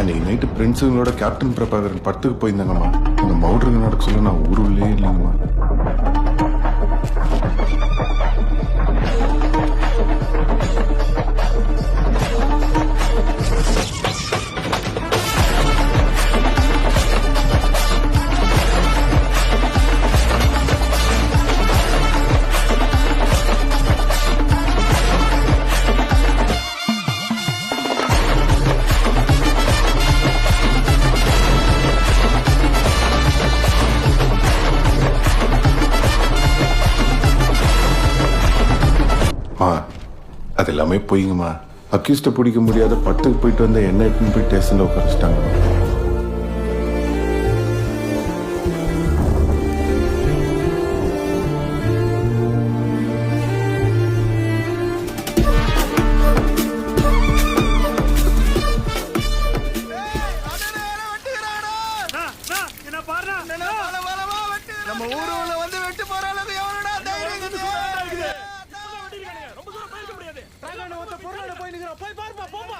அன்னைக்கு night ஃப்ரெண்ட்ஸுங்களோட captain Prabhakaran படத்துக்கு போயிருந்தாங்கம்மா. அந்த மவுட்ருங்க நடக்க சொல்ல நான் ஊருள்ளே இல்லைங்கம்மா. அது எல்லாமே போய்ங்கம்மா. அக்யூஸ்ட பிடிக்க முடியாத படத்துக்கு போயிட்டு வந்த என்ன எடுத்துன்னு போய் ஸ்டேஷன்ல உட்காரிச்சிட்டாங்க. நம்ம ஊருல வந்து வெட்டு போற அளவுக்கு எவனடா தைரியம் இருக்குது? போய் பாருப்பா போமா.